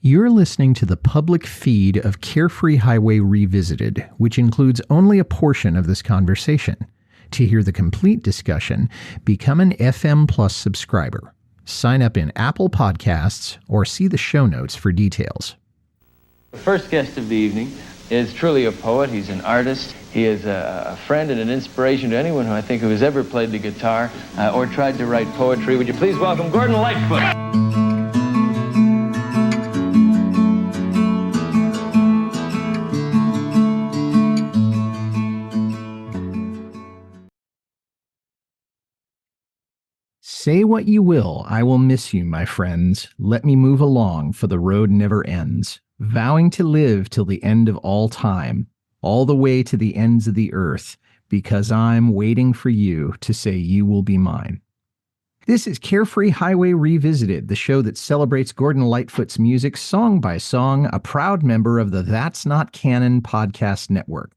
You're listening to the public feed of Carefree Highway Revisited, which includes only a portion of this conversation. To hear the complete discussion, become an FM Plus subscriber. Sign up in Apple Podcasts or see the show notes for details. The first guest of the evening is truly a poet. He's an artist. He is a friend and an inspiration to anyone who has ever played the guitar or tried to write poetry. Would you please welcome Gordon Lightfoot? Say what you will, I will miss you, my friends. Let me move along, for the road never ends. Vowing to live till the end of all time, all the way to the ends of the earth, because I'm waiting for you to say you will be mine. This is Carefree Highway Revisited, the show that celebrates Gordon Lightfoot's music song by song, a proud member of the That's Not Canon podcast network.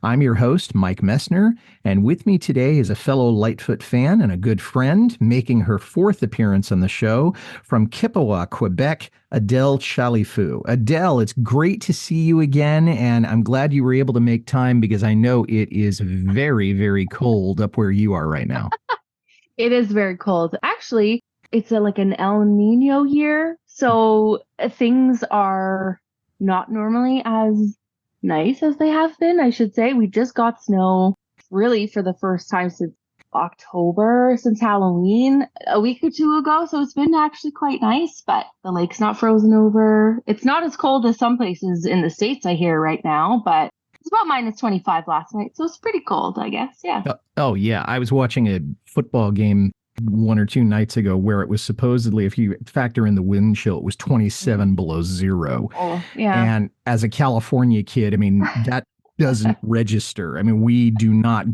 I'm your host, Mike Messner, and with me today is a fellow Lightfoot fan and a good friend, making her fourth appearance on the show, from Chippewa, Quebec, Adele Chalifou. Adele, it's great to see you again, and I'm glad you were able to make time because I know it is very, very cold up where you are right now. It is very cold. Actually, it's like an El Nino year, so things are not normally as nice as they have been, I should say. We just got snow really for the first time since October, since Halloween, a week or two ago. So it's been actually quite nice, but the lake's not frozen over. It's not as cold as some places in the States I hear right now, but it's about minus 25 last night. So it's pretty cold, I guess. Yeah. Oh, yeah. I was watching a football game 1 or 2 nights ago where it was supposedly, if you factor in the wind chill, it was 27 below zero. Oh, yeah. And as a California kid, I mean, that doesn't register. I mean, we do not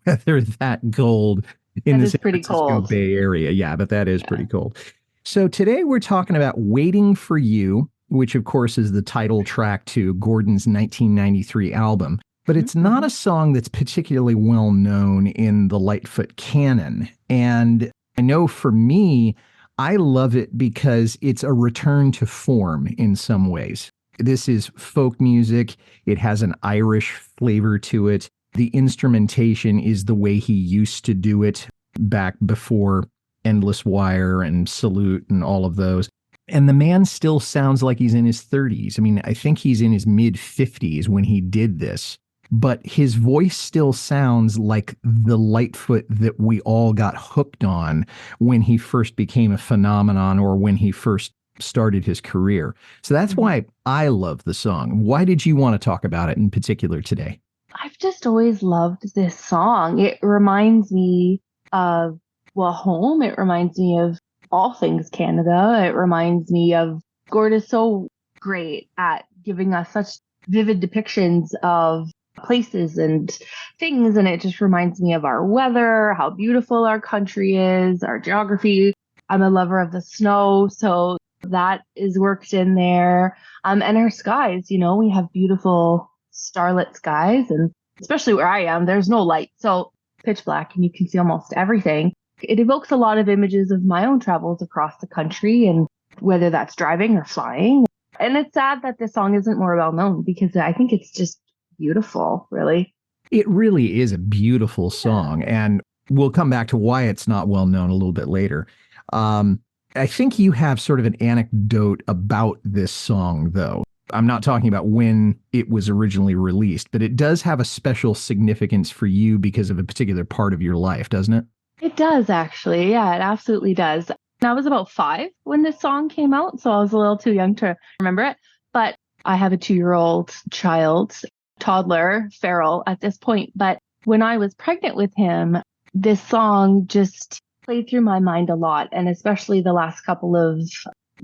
weather that cold in the San Francisco Bay Area. Yeah, but that is pretty cold. So today we're talking about Waiting for You, which of course is the title track to Gordon's 1993 album. But it's not a song that's particularly well known in the Lightfoot canon. And I know for me, I love it because it's a return to form in some ways. This is folk music. It has an Irish flavor to it. The instrumentation is the way he used to do it back before Endless Wire and Salute and all of those. And the man still sounds like he's in his 30s. I mean, I think he's in his mid 50s when he did this. But his voice still sounds like the Lightfoot that we all got hooked on when he first became a phenomenon or when he first started his career. So that's why I love the song. Why did you want to talk about it in particular today? I've just always loved this song. It reminds me of, home. It reminds me of all things Canada. It reminds me of Gord is so great at giving us such vivid depictions of places and things, and it just reminds me of our weather, how beautiful our country is, our geography. I'm a lover of the snow, so that is worked in there. And our skies, we have beautiful starlit skies, and especially where I am, there's no light, so pitch black and you can see almost everything. It evokes a lot of images of my own travels across the country, and whether that's driving or flying. And it's sad that this song isn't more well known because I think it's just beautiful, really. It really is a beautiful song, and we'll come back to why it's not well known a little bit later. I think you have sort of an anecdote about this song, though. I'm not talking about when it was originally released, but it does have a special significance for you because of a particular part of your life, doesn't it? It does, actually. Yeah, it absolutely does. I was about 5 when this song came out, so I was a little too young to remember it. But I have a 2-year-old child, toddler, feral at this point. But when I was pregnant with him, this song just played through my mind a lot, and especially the last couple of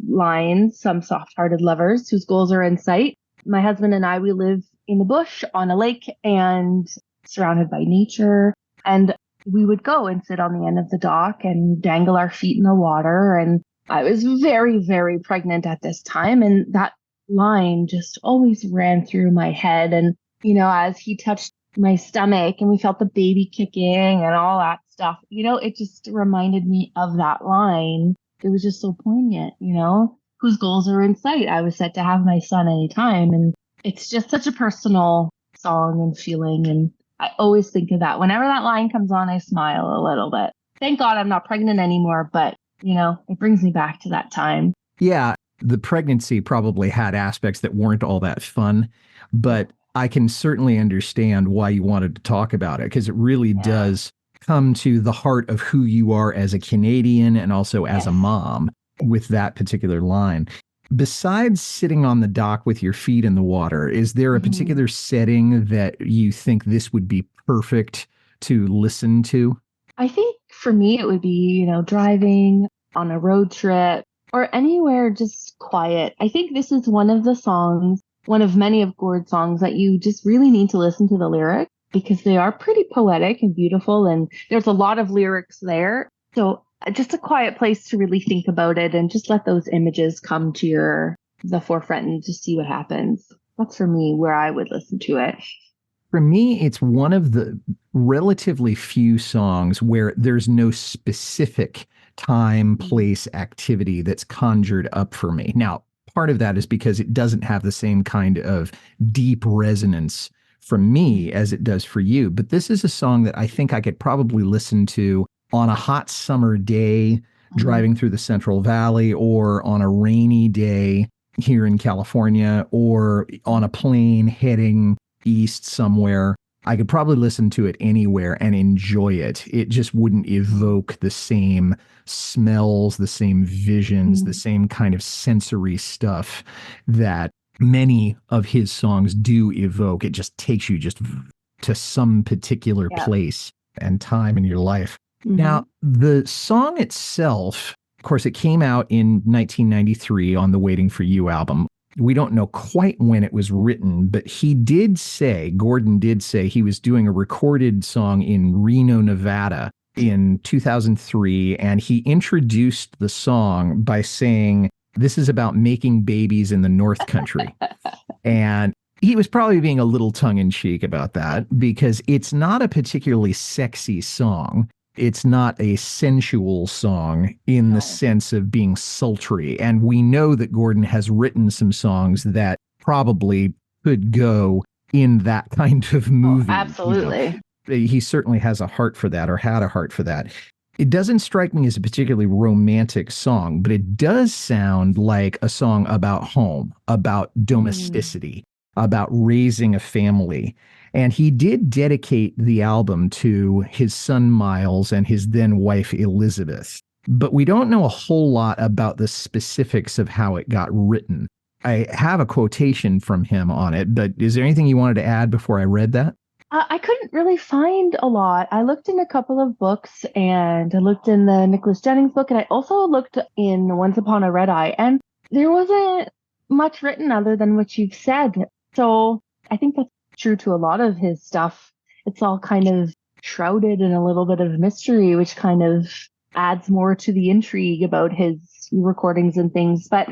lines, some soft-hearted lovers whose goals are in sight. My husband and I, we live in the bush on a lake and surrounded by nature, and we would go and sit on the end of the dock and dangle our feet in the water. And I was very, very pregnant at this time, and that line just always ran through my head. And as he touched my stomach and we felt the baby kicking and all that stuff, it just reminded me of that line. It was just so poignant, whose goals are in sight. I was set to have my son anytime. And it's just such a personal song and feeling. And I always think of that. Whenever that line comes on, I smile a little bit. Thank God I'm not pregnant anymore, but it brings me back to that time. Yeah, the pregnancy probably had aspects that weren't all that fun, but I can certainly understand why you wanted to talk about it, because it really does come to the heart of who you are as a Canadian and also as a mom with that particular line. Besides sitting on the dock with your feet in the water, is there a particular setting that you think this would be perfect to listen to? I think for me, it would be, driving on a road trip or anywhere just quiet. I think this is one of the songs, one of many of Gord's songs that you just really need to listen to the lyrics because they are pretty poetic and beautiful. And there's a lot of lyrics there. So just a quiet place to really think about it and just let those images come to the forefront and just see what happens. That's for me where I would listen to it. For me, it's one of the relatively few songs where there's no specific time, place, activity that's conjured up for me. Now, part of that is because it doesn't have the same kind of deep resonance from me as it does for you. But this is a song that I think I could probably listen to on a hot summer day driving through the Central Valley, or on a rainy day here in California, or on a plane heading east somewhere. I could probably listen to it anywhere and enjoy it. It just wouldn't evoke the same smells, the same visions, the same kind of sensory stuff that many of his songs do evoke. It just takes you just to some particular place and time in your life. Now, the song itself, of course, it came out in 1993 on the Waiting for You album. We don't know quite when it was written, but Gordon did say he was doing a recorded song in Reno, Nevada in 2003. And he introduced the song by saying, this is about making babies in the North Country. And he was probably being a little tongue in cheek about that because it's not a particularly sexy song. It's not a sensual song in the sense of being sultry. And we know that Gordon has written some songs that probably could go in that kind of movie. Oh, absolutely. He certainly has a heart for that, or had a heart for that. It doesn't strike me as a particularly romantic song, but it does sound like a song about home, about domesticity, about raising a family. And he did dedicate the album to his son, Miles, and his then wife, Elizabeth. But we don't know a whole lot about the specifics of how it got written. I have a quotation from him on it, but is there anything you wanted to add before I read that? I couldn't really find a lot. I looked in a couple of books, and I looked in the Nicholas Jennings book, and I also looked in Once Upon a Red Eye, and there wasn't much written other than what you've said. So I think that's true to a lot of his stuff. It's all kind of shrouded in a little bit of mystery, which kind of adds more to the intrigue about his recordings and things. But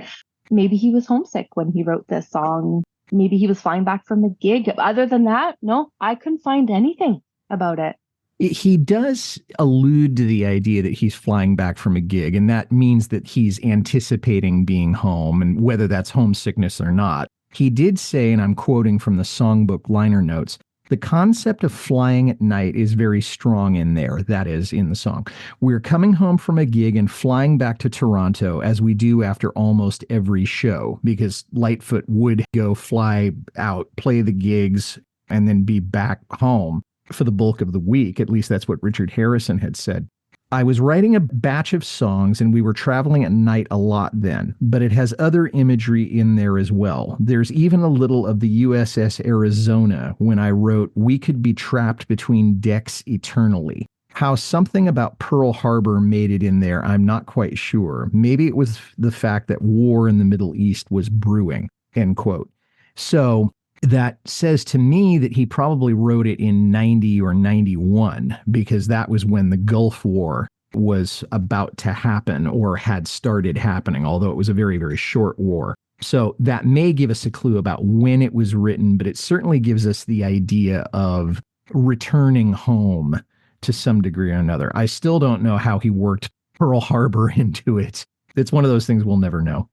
maybe he was homesick when he wrote this song. Maybe he was flying back from a gig. Other than that, no, I couldn't find anything about it. He does allude to the idea that he's flying back from a gig, and that means that he's anticipating being home, and whether that's homesickness or not. He did say, and I'm quoting from the songbook liner notes, the concept of flying at night is very strong in there. That is in the song. We're coming home from a gig and flying back to Toronto as we do after almost every show, because Lightfoot would go fly out, play the gigs, and then be back home for the bulk of the week. At least that's what Richard Harrison had said. I was writing a batch of songs and we were traveling at night a lot then, but it has other imagery in there as well. There's even a little of the USS Arizona when I wrote, we could be trapped between decks eternally. How something about Pearl Harbor made it in there, I'm not quite sure. Maybe it was the fact that war in the Middle East was brewing, end quote. So that says to me that he probably wrote it in 90 or 91, because that was when the Gulf War was about to happen or had started happening, although it was a very, very short war. So that may give us a clue about when it was written, but it certainly gives us the idea of returning home to some degree or another. I still don't know how he worked Pearl Harbor into it. It's one of those things we'll never know.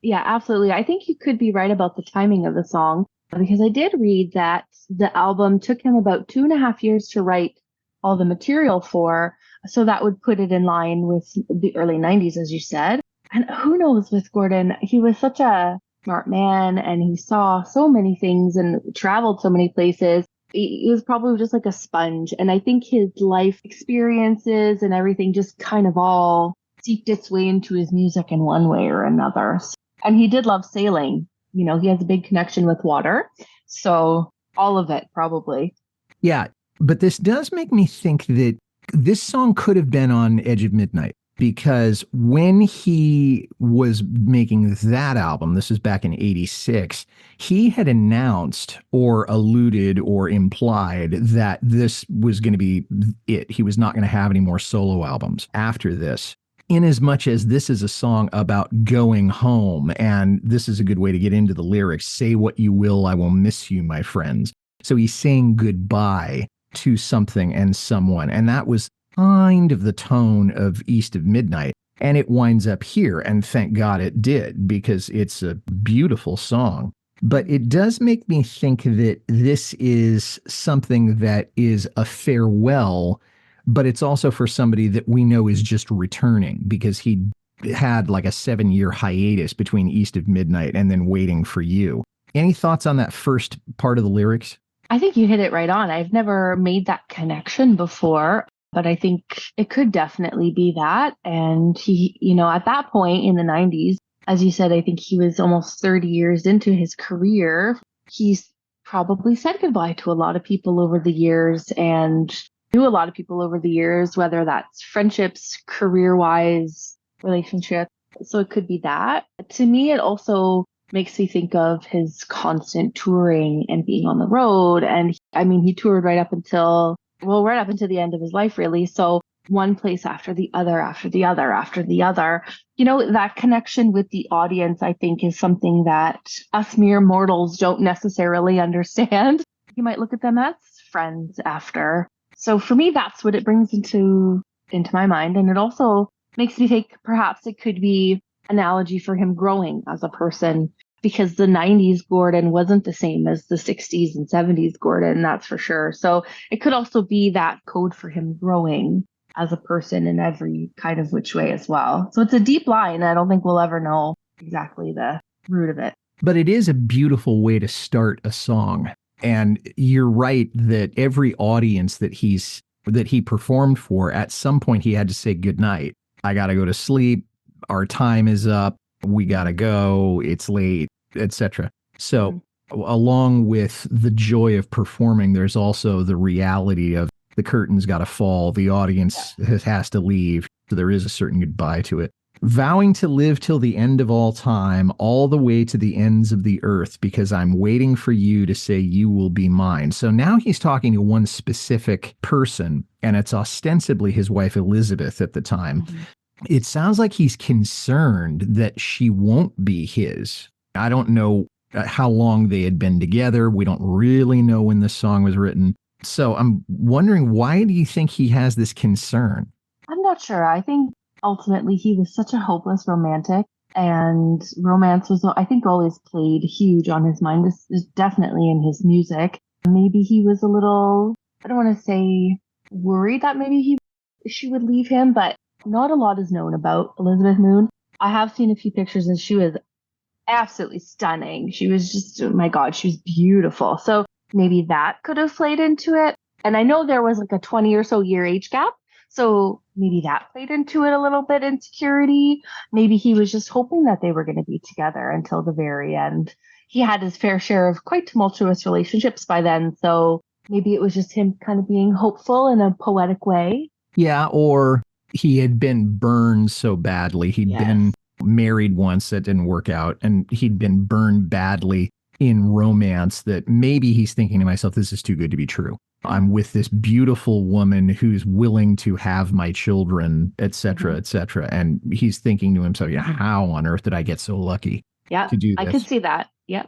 Yeah, absolutely. I think you could be right about the timing of the song because I did read that the album took him about 2.5 years to write all the material for. So that would put it in line with the early 90s, as you said. And who knows with Gordon, he was such a smart man and he saw so many things and traveled so many places. He was probably just like a sponge. And I think his life experiences and everything just kind of all seeped its way into his music in one way or another. And he did love sailing. You know, he has a big connection with water. So all of it, probably. Yeah. But this does make me think that this song could have been on Edge of Midnight, because when he was making that album, this was back in 86, he had announced or alluded or implied that this was going to be it. He was not going to have any more solo albums after this. In as much as this is a song about going home, and this is a good way to get into the lyrics, say what you will, I will miss you, my friends. So he's saying goodbye to something and someone. And that was kind of the tone of East of Midnight. And it winds up here. And thank God it did, because it's a beautiful song. But it does make me think that this is something that is a farewell, but it's also for somebody that we know is just returning, because he had like a 7-year hiatus between East of Midnight and then Waiting for You. Any thoughts on that first part of the lyrics? I think you hit it right on. I've never made that connection before, but I think it could definitely be that. And he, you know, at that point in the 90s, as you said, I think he was almost 30 years into his career. He's probably said goodbye to a lot of people over the years and knew a lot of people over the years, whether that's friendships, career-wise, relationships. So it could be that. To me, it also makes me think of his constant touring and being on the road. And I mean, he toured right up until the end of his life, really. So one place after the other, after the other, after the other. You know, that connection with the audience, I think, is something that us mere mortals don't necessarily understand. You might look at them as friends after. So for me, that's what it brings into my mind. And it also makes me think perhaps it could be analogy for him growing as a person, because the 90s Gordon wasn't the same as the 60s and 70s Gordon, that's for sure. So it could also be that code for him growing as a person in every kind of which way as well. So it's a deep line. I don't think we'll ever know exactly the root of it. But it is a beautiful way to start a song. And you're right that every audience that he performed for, at some point he had to say goodnight. I got to go to sleep. Our time is up. We got to go. It's late, etc. So along with the joy of performing, there's also the reality of the curtain's got to fall. The audience has to leave. So there is a certain goodbye to it. Vowing to live till the end of all time, all the way to the ends of the earth, because I'm waiting for you to say you will be mine. So now he's talking to one specific person, and it's ostensibly his wife, Elizabeth, at the time. Mm-hmm. It sounds like he's concerned that she won't be his. I don't know how long they had been together. We don't really know when this song was written. So I'm wondering, why do you think he has this concern? I'm not sure. I think ultimately he was such a hopeless romantic, and romance was, I think, always played huge on his mind. This is definitely in his music. Maybe he was a little, I don't want to say worried that maybe she would leave him, but not a lot is known about Elizabeth Moon. I have seen a few pictures and she was absolutely stunning. She was just, oh my God, she was beautiful. So maybe that could have played into it. And I know there was like a 20 or so year age gap. So maybe that played into it a little bit, insecurity. Maybe he was just hoping that they were going to be together until the very end. He had his fair share of quite tumultuous relationships by then. So maybe it was just him kind of being hopeful in a poetic way. Yeah, or he had been burned so badly. He'd been married once, that didn't work out, and he'd been burned badly in romance that maybe he's thinking to himself, this is too good to be true. I'm with this beautiful woman who's willing to have my children, et cetera, et cetera. And he's thinking to himself, yeah, how on earth did I get so lucky to do this? I could see that. Yeah.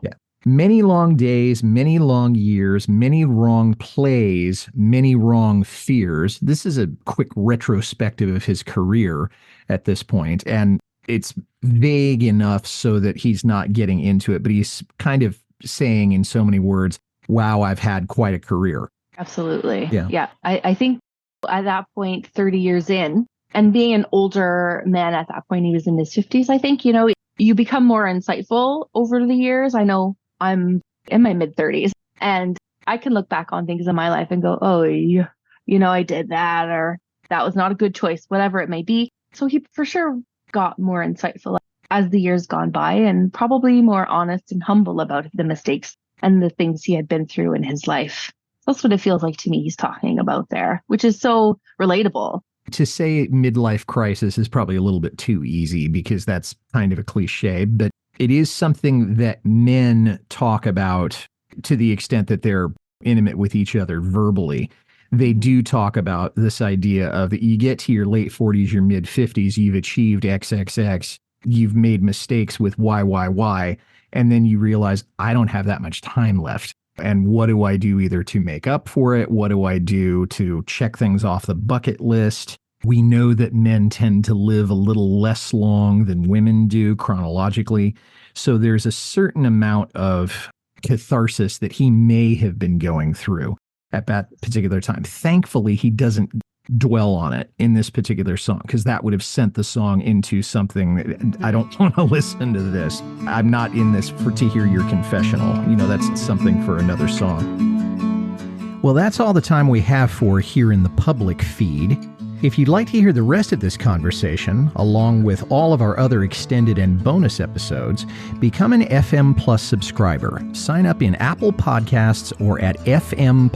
Many long days, many long years, many wrong plays, many wrong fears. This is a quick retrospective of his career at this point. And it's vague enough so that he's not getting into it, but he's kind of saying in so many words, wow, I've had quite a career. Absolutely. Yeah. I think at that point, 30 years in, and being an older man at that point, he was in his 50s, I think, you become more insightful over the years. I know I'm in my mid 30s and I can look back on things in my life and go, oh, I did that, or that was not a good choice, whatever it may be. So he for sure got more insightful as the years gone by, and probably more honest and humble about the mistakes and the things he had been through in his life. That's what it feels like to me he's talking about there, which is so relatable. To say midlife crisis is probably a little bit too easy because that's kind of a cliche, but it is something that men talk about to the extent that they're intimate with each other verbally. They do talk about this idea of that you get to your late 40s, your mid 50s, you've achieved XXX, you've made mistakes with Y, and then you realize I don't have that much time left. And what do I do either to make up for it? What do I do to check things off the bucket list? We know that men tend to live a little less long than women do chronologically. So there's a certain amount of catharsis that he may have been going through at that particular time. Thankfully, he doesn't dwell on it in this particular song, because that would have sent the song into something that I don't want to listen to this. I'm not in this to hear your confessional. That's something for another song. Well, that's all the time we have for here in the public feed. If you'd like to hear the rest of this conversation, along with all of our other extended and bonus episodes, become an FM Plus subscriber. Sign up in Apple Podcasts or at fmpods.com.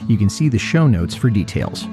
You can see the show notes for details.